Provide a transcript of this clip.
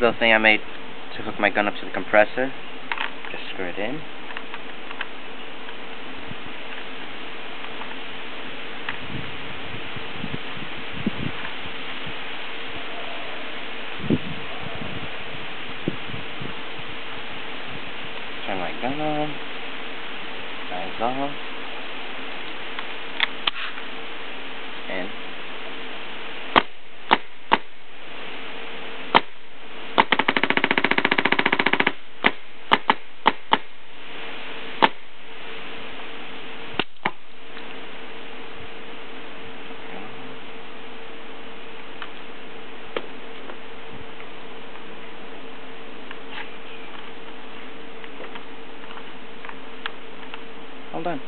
little thing I made to hook my gun up to the compressor. Just screw it in. Turn my gun on. Eyes off. And all done.